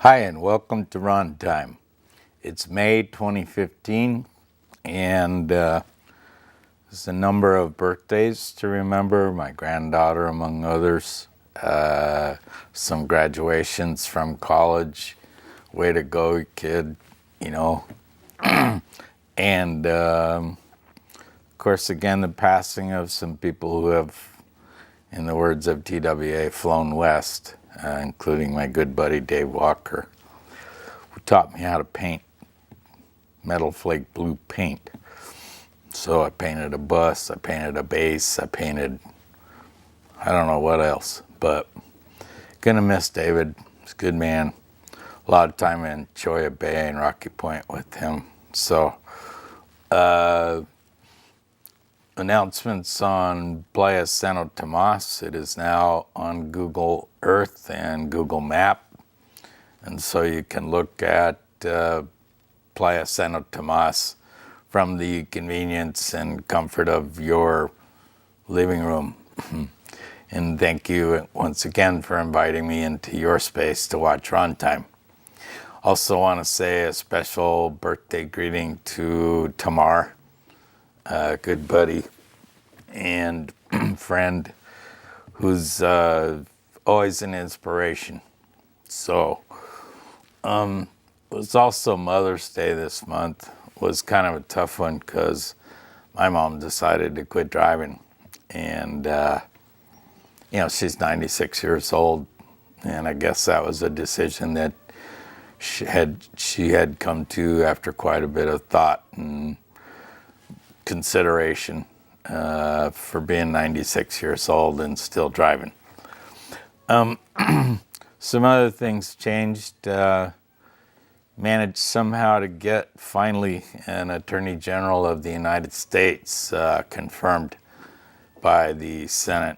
Hi, and welcome to Rontime. It's May 2015, and there's a number of birthdays to remember. My granddaughter, among others. Some graduations from college. Way to go, kid, you know. And, of course, again, the passing of some people who have, in the words of TWA, flown west, including my good buddy Dave Walker, who taught me how to paint metal flake blue paint. So I painted a bus, I painted a base, I don't know what else, but gonna miss David. He's a good man. A lot of time in Cholla Bay and Rocky Point with him. So, announcements on Playa Santo Tomas. It is now on Google Earth and Google Map. And so you can look at Playa Santo Tomas from the convenience and comfort of your living room. And thank you once again for inviting me into your space to watch Rontime. Also want to say a special birthday greeting to Tamar, a good buddy and friend who's always an inspiration. So, it was also Mother's Day this month. Was kind of a tough one because my mom decided to quit driving, and she's 96 years old, and I guess that was a decision that she had come to after quite a bit of thought and consideration for being 96 years old and still driving. Some other things changed. Managed somehow to get finally an Attorney General of the United States confirmed by the Senate.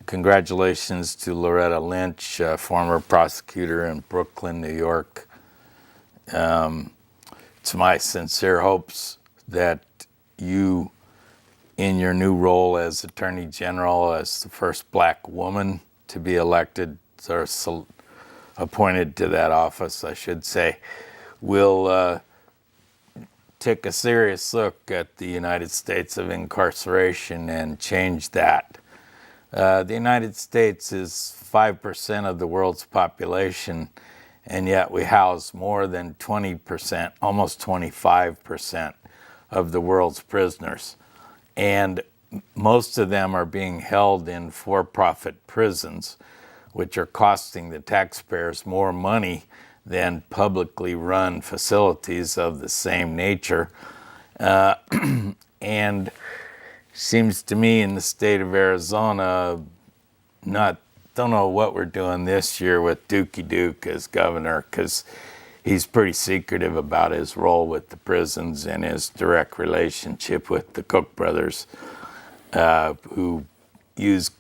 Congratulations to Loretta Lynch, former prosecutor in Brooklyn, New York. It's my sincere hopes that you, in your new role as Attorney General, as the first black woman to be elected or appointed to that office, I should say, will take a serious look at the United States of incarceration and change that. The United States is 5% of the world's population, and yet we house more than 20%, almost 25% of the world's prisoners. And most of them are being held in for-profit prisons, which are costing the taxpayers more money than publicly run facilities of the same nature. And seems to me in the state of Arizona, don't know what we're doing this year with Dookie Duke as governor, because he's pretty secretive about his role with the prisons and his direct relationship with the Koch brothers, who use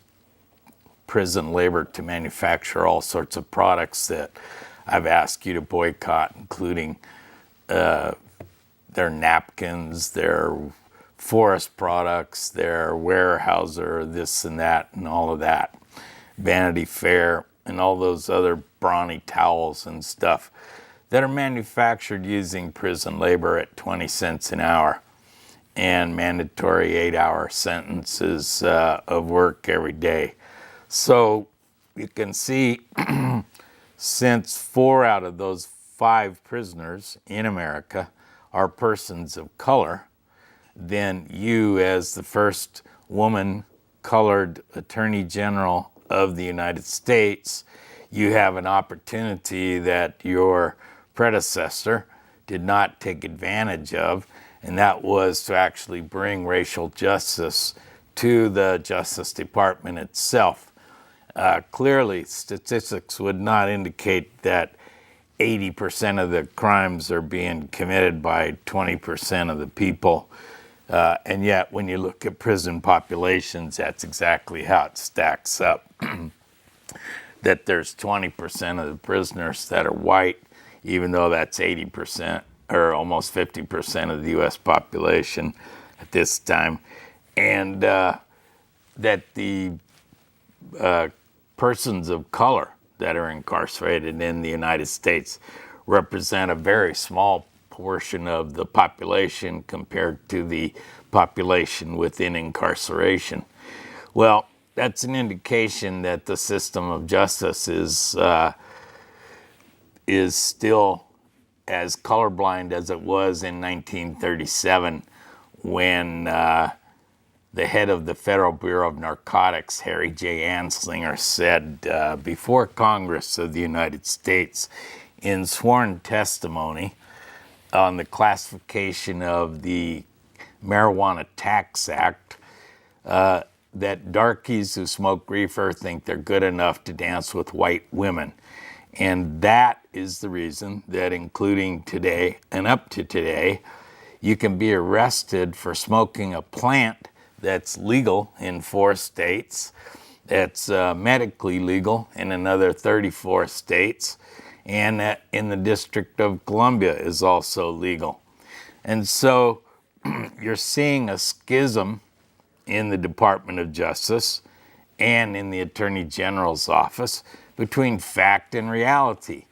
prison labor to manufacture all sorts of products that I've asked you to boycott, including their napkins, their forest products, their Weyerhaeuser, this and that, and all of that, Vanity Fair, and all those other brawny towels and stuff that are manufactured using prison labor at 20 cents an hour and mandatory 8-hour sentences of work every day. So you can see, since 4 out of those 5 prisoners in America are persons of color, then you, as the first woman colored Attorney General of the United States, you have an opportunity that your predecessor did not take advantage of, and that was to actually bring racial justice to the Justice Department itself. Clearly, statistics would not indicate that 80% of the crimes are being committed by 20% of the people. And yet, when you look at prison populations, that's exactly how it stacks up. That there's 20% of the prisoners that are white, even though that's 80% or almost 50% of the U.S. population at this time. And that the persons of color that are incarcerated in the United States represent a very small portion of the population compared to the population within incarceration. Well, that's an indication that the system of justice is still as colorblind as it was in 1937 when the head of the Federal Bureau of Narcotics, Harry J. Anslinger, said before Congress of the United States in sworn testimony on the classification of the Marijuana Tax Act that darkies who smoke reefer think they're good enough to dance with white women. And that is the reason that, including today and up to today, you can be arrested for smoking a plant that's legal in 4 states, that's medically legal in another 34 states, and that in the District of Columbia is also legal. And so you're seeing a schism in the Department of Justice and in the Attorney General's office between fact and reality.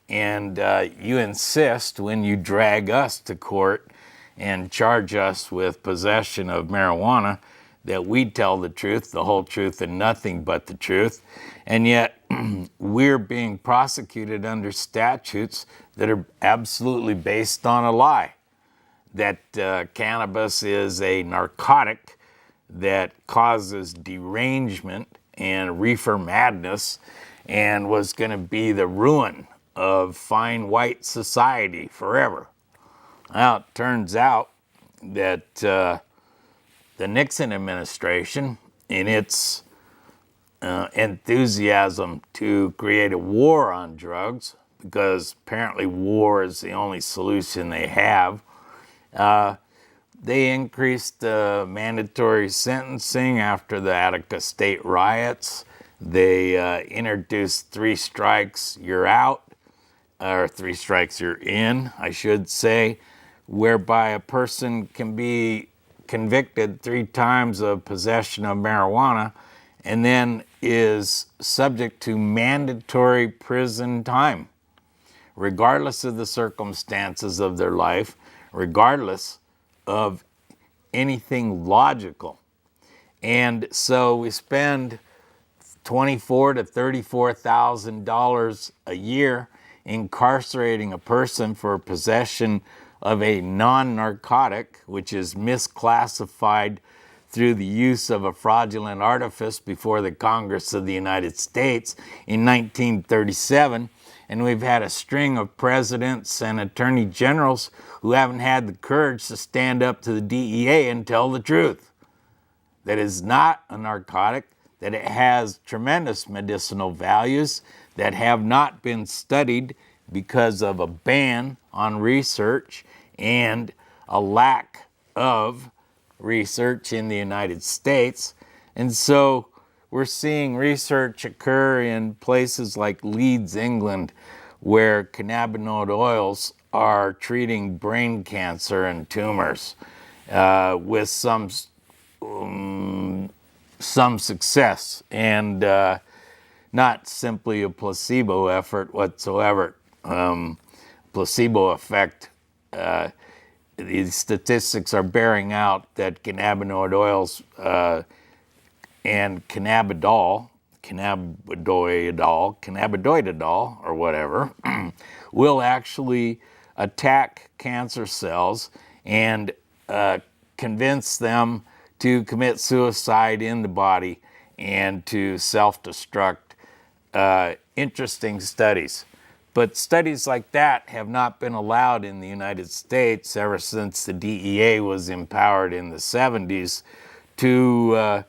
And you insist when you drag us to court and charge us with possession of marijuana that we tell the truth, the whole truth, and nothing but the truth. And yet we're being prosecuted under statutes that are absolutely based on a lie, that cannabis is a narcotic that causes derangement and reefer madness and was going to be the ruin of fine white society forever. Well, it turns out that the Nixon administration, in its enthusiasm to create a war on drugs, because apparently war is the only solution they have, they increased the mandatory sentencing after the Attica State riots. They introduced 3 strikes, you're out, or 3 strikes, you're in, I should say, whereby a person can be convicted 3 times of possession of marijuana and then is subject to mandatory prison time, regardless of the circumstances of their life, regardless of anything logical. And so we spend $24,000 to $34,000 a year incarcerating a person for possession of a non-narcotic, which is misclassified through the use of a fraudulent artifice before the Congress of the United States in 1937. And we've had a string of presidents and attorney generals who haven't had the courage to stand up to the DEA and tell the truth. That is not a narcotic, that it has tremendous medicinal values that have not been studied because of a ban on research and a lack of research in the United States. And so we're seeing research occur in places like Leeds, England, where cannabinoid oils are treating brain cancer and tumors with some success, and not simply a placebo effort whatsoever. Placebo effect, these statistics are bearing out that cannabinoid oils and cannabidiol, or whatever, will actually attack cancer cells and convince them to commit suicide in the body and to self-destruct. Interesting studies. But studies like that have not been allowed in the United States ever since the DEA was empowered in the 70s to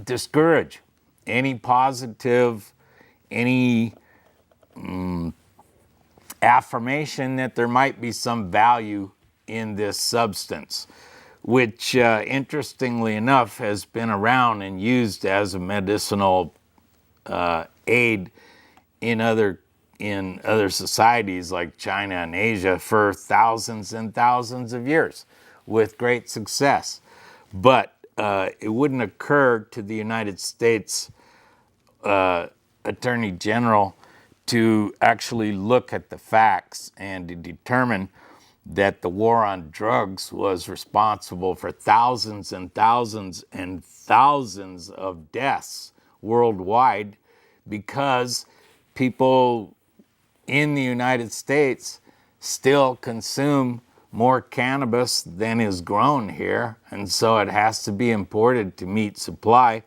discourage any positive, any affirmation that there might be some value in this substance, which interestingly enough has been around and used as a medicinal aid in other societies like China and Asia for thousands and thousands of years with great success. But it wouldn't occur to the United States Attorney General to actually look at the facts and to determine that the war on drugs was responsible for thousands and thousands and thousands of deaths worldwide, because people in the United States still consume more cannabis than is grown here, and so it has to be imported to meet supply.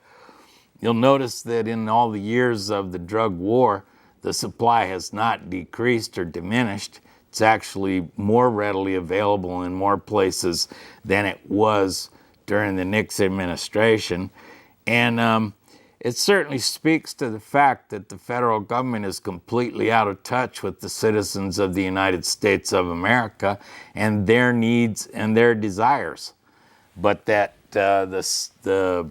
You'll notice that in all the years of the drug war, the supply has not decreased or diminished. It's actually more readily available in more places than it was during the Nixon administration. And it certainly speaks to the fact that the federal government is completely out of touch with the citizens of the United States of America and their needs and their desires. But that the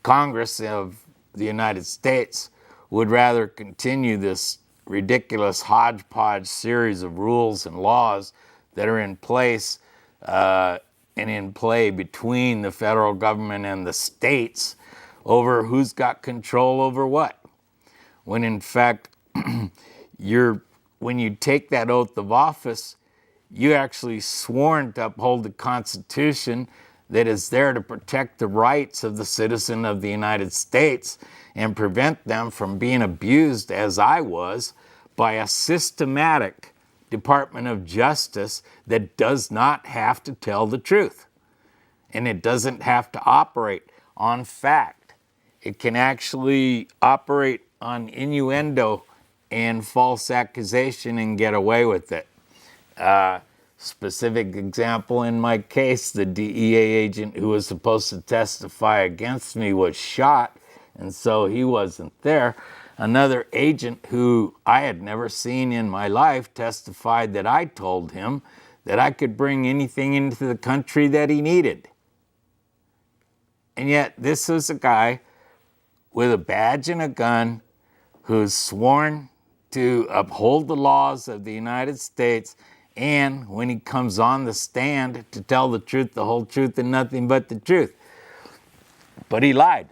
Congress of the United States would rather continue this ridiculous hodgepodge series of rules and laws that are in place and in play between the federal government and the states over who's got control over what. When in fact, when you take that oath of office, you actually sworn to uphold the Constitution that is there to protect the rights of the citizen of the United States and prevent them from being abused, as I was, by a systematic Department of Justice that does not have to tell the truth. And it doesn't have to operate on fact. It can actually operate on innuendo and false accusation and get away with it. Specific example in my case, the DEA agent who was supposed to testify against me was shot, and so he wasn't there. Another agent who I had never seen in my life testified that I told him that I could bring anything into the country that he needed. And yet this was a guy with a badge and a gun who's sworn to uphold the laws of the United States, and when he comes on the stand to tell the truth, the whole truth, and nothing but the truth. But he lied.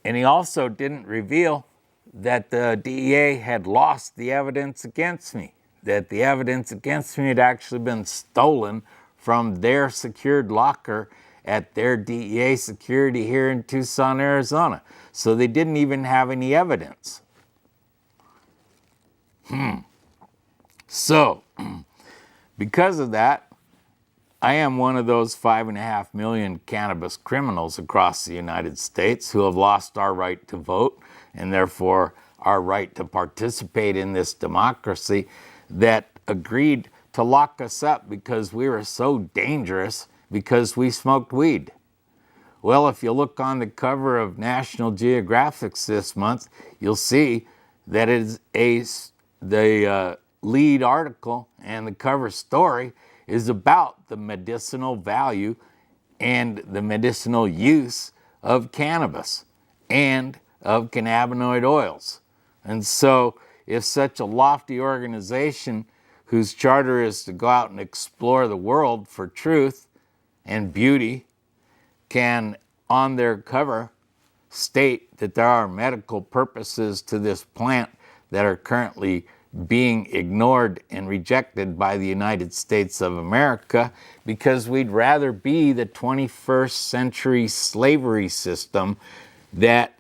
And he also didn't reveal that the DEA had lost the evidence against me, that the evidence against me had actually been stolen from their secured locker at their DEA security here in Tucson, Arizona. So they didn't even have any evidence. So, because of that, I am one of those 5.5 million cannabis criminals across the United States who have lost our right to vote and therefore our right to participate in this democracy, that agreed to lock us up because we were so dangerous because we smoked weed. Well, if you look on the cover of National Geographic this month, you'll see that it is the lead article and the cover story is about the medicinal value and the medicinal use of cannabis and of cannabinoid oils. And so if such a lofty organization whose charter is to go out and explore the world for truth and beauty can, on their cover, state that there are medical purposes to this plant that are currently being ignored and rejected by the United States of America because we'd rather be the 21st century slavery system that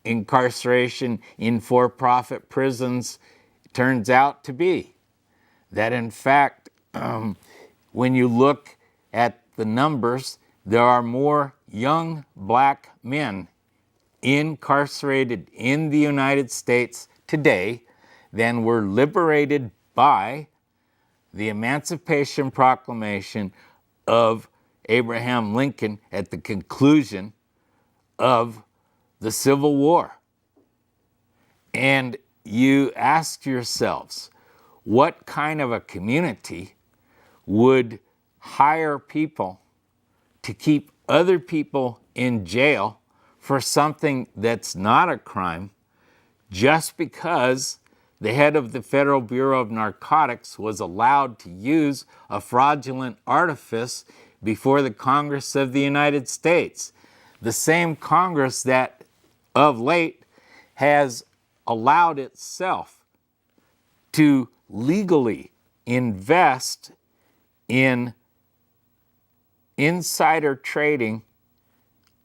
incarceration in for-profit prisons turns out to be. That in fact, when you look at the numbers, there are more young black men incarcerated in the United States today than were liberated by the Emancipation Proclamation of Abraham Lincoln at the conclusion of the Civil War. And you ask yourselves, what kind of a community would hire people to keep other people in jail for something that's not a crime just because the head of the Federal Bureau of Narcotics was allowed to use a fraudulent artifice before the Congress of the United States? The same Congress that of late has allowed itself to legally invest in insider trading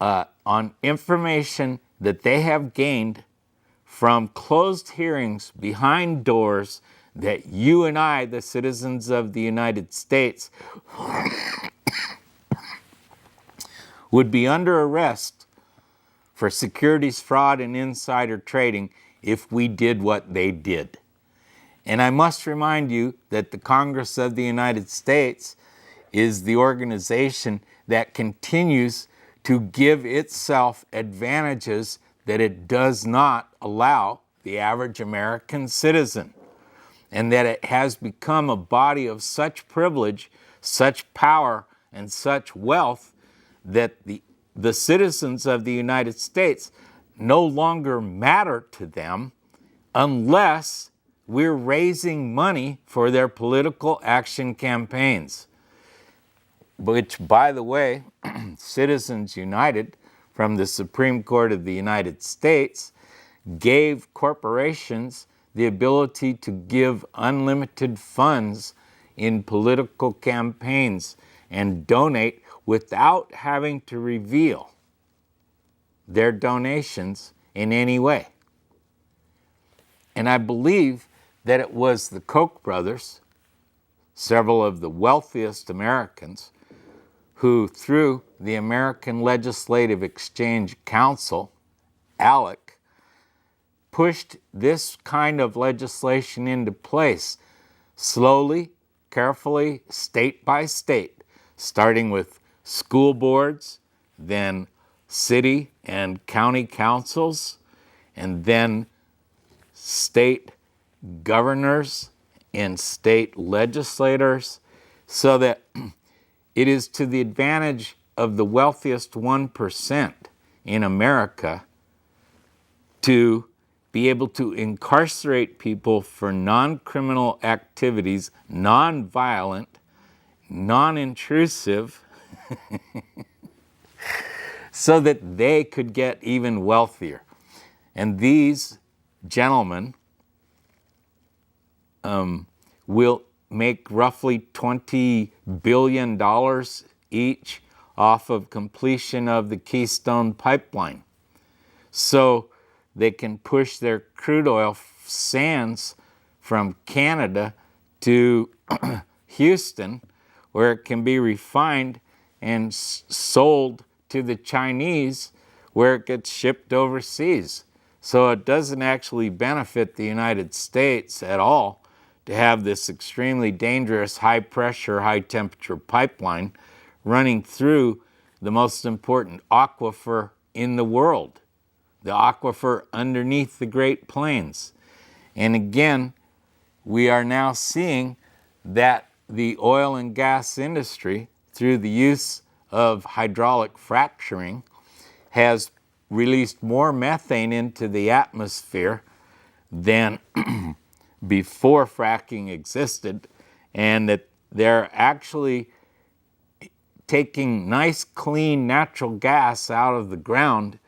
on information that they have gained from closed hearings behind doors that you and I, the citizens of the United States, would be under arrest for securities fraud and insider trading if we did what they did. And I must remind you that the Congress of the United States is the organization that continues to give itself advantages that it does not allow the average American citizen, and that it has become a body of such privilege, such power, and such wealth that the citizens of the United States no longer matter to them unless we're raising money for their political action campaigns. Which, by the way, Citizens United from the Supreme Court of the United States gave corporations the ability to give unlimited funds in political campaigns and donate without having to reveal their donations in any way. And I believe that it was the Koch brothers, several of the wealthiest Americans, who through the American Legislative Exchange Council, ALEC, pushed this kind of legislation into place slowly, carefully, state by state, starting with school boards, then city and county councils, and then state governors and state legislators, so that it is to the advantage of the wealthiest 1% in America to be able to incarcerate people for non-criminal activities, non-violent, non-intrusive, so that they could get even wealthier. And these gentlemen will make roughly $20 billion each off of completion of the Keystone Pipeline. So they can push their crude oil sands from Canada to Houston, where it can be refined and sold to the Chinese, where it gets shipped overseas. So it doesn't actually benefit the United States at all to have this extremely dangerous, high-pressure, high-temperature pipeline running through the most important aquifer in the world, the aquifer underneath the Great Plains. And again, we are now seeing that the oil and gas industry, through the use of hydraulic fracturing, has released more methane into the atmosphere than before fracking existed, and that they're actually taking nice, clean natural gas out of the ground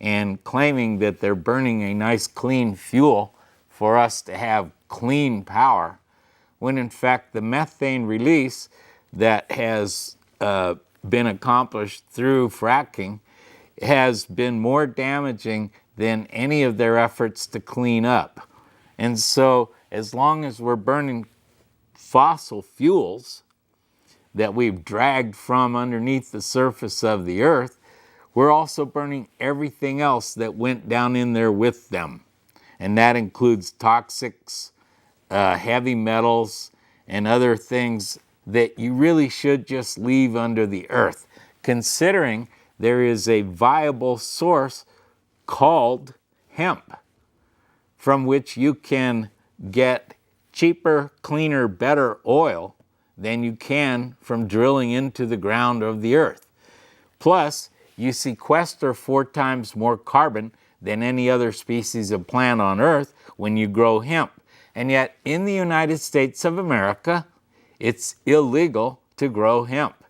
and claiming that they're burning a nice, clean fuel for us to have clean power, when in fact the methane release that has been accomplished through fracking has been more damaging than any of their efforts to clean up. And so as long as we're burning fossil fuels that we've dragged from underneath the surface of the earth, we're also burning everything else that went down in there with them. And that includes toxics, heavy metals, and other things that you really should just leave under the earth, considering there is a viable source called hemp, from which you can get cheaper, cleaner, better oil than you can from drilling into the ground of the earth. Plus, you sequester 4 times more carbon than any other species of plant on earth when you grow hemp. And yet, in the United States of America, it's illegal to grow hemp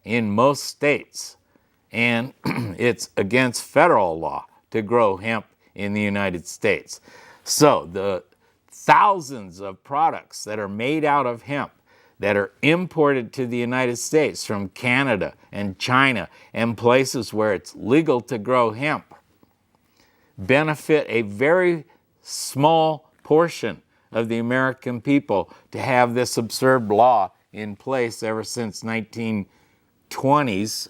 in most states. And it's against federal law to grow hemp in the United States. So the thousands of products that are made out of hemp that are imported to the United States from Canada and China and places where it's legal to grow hemp benefit a very small portion of the American people to have this absurd law in place ever since 1920s,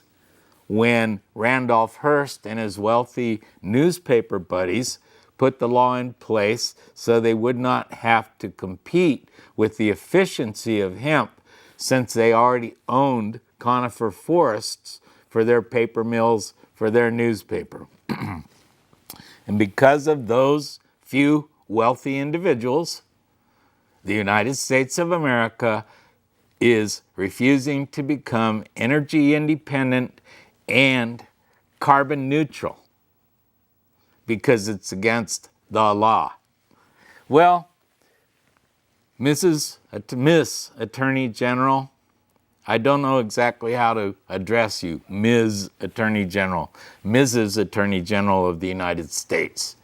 when Randolph Hearst and his wealthy newspaper buddies put the law in place so they would not have to compete with the efficiency of hemp, since they already owned conifer forests for their paper mills, for their newspaper. And because of those few wealthy individuals, the United States of America is refusing to become energy independent and carbon neutral because it's against the law. Well, Miss Attorney General, I don't know exactly how to address you, Ms. Attorney General, Mrs. Attorney General of the United States.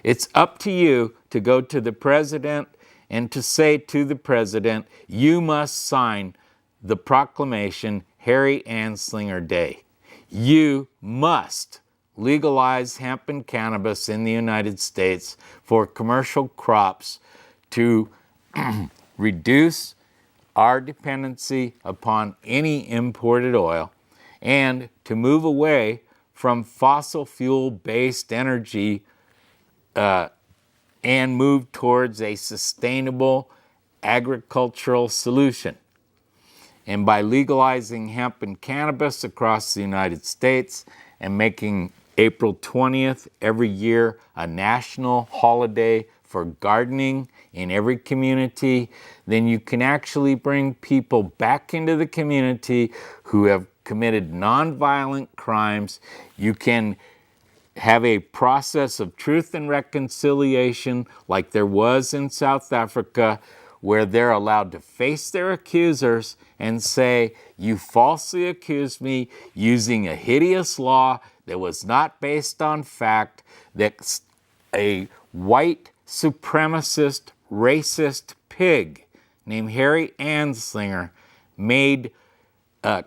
It's up to you to go to the President and to say to the President, you must sign the proclamation Harry Anslinger Day. You must legalize hemp and cannabis in the United States for commercial crops to reduce our dependency upon any imported oil and to move away from fossil fuel-based energy and move towards a sustainable agricultural solution. And by legalizing hemp and cannabis across the United States and making April 20th every year a national holiday for gardening in every community, then you can actually bring people back into the community who have committed nonviolent crimes. You can have a process of truth and reconciliation like there was in South Africa, where they're allowed to face their accusers and say, you falsely accused me using a hideous law that was not based on fact, that a white supremacist, racist pig named Harry Anslinger made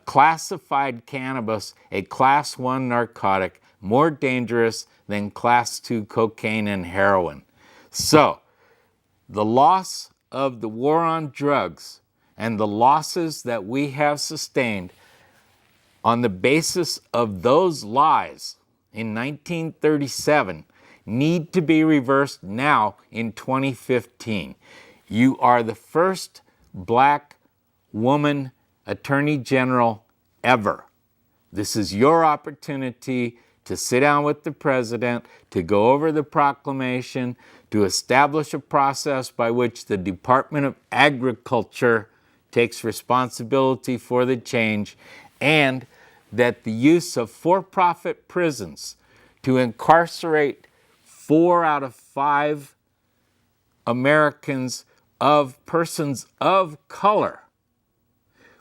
classified cannabis a class 1 narcotic more dangerous than class 2 cocaine and heroin. So, the loss of the war on drugs and the losses that we have sustained on the basis of those lies in 1937 need to be reversed now in 2015. You are the first black woman attorney general ever. This is your opportunity to sit down with the president, to go over the proclamation, to establish a process by which the Department of Agriculture takes responsibility for the change, and that the use of for-profit prisons to incarcerate 4 out of 5 Americans of persons of color,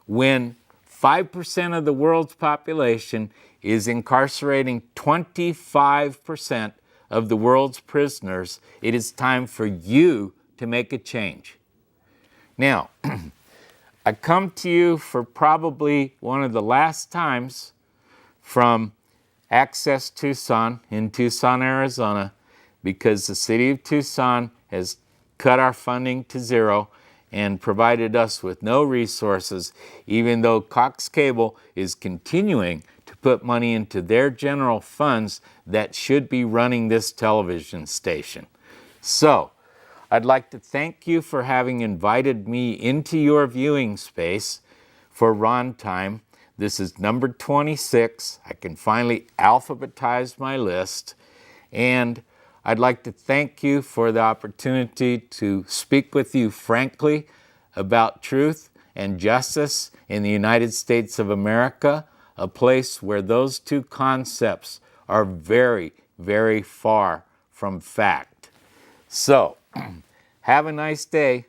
when 5% of the world's population is incarcerating 25% of the world's prisoners, it is time for you to make a change. Now, I come to you for probably one of the last times from Access Tucson in Tucson, Arizona, because the city of Tucson has cut our funding to zero and provided us with no resources, even though Cox Cable is continuing to put money into their general funds that should be running this television station. So, I'd like to thank you for having invited me into your viewing space for Rontime. This is number 26. I can finally alphabetize my list. And I'd like to thank you for the opportunity to speak with you frankly about truth and justice in the United States of America, a place where those two concepts are very, very far from fact. So, have a nice day.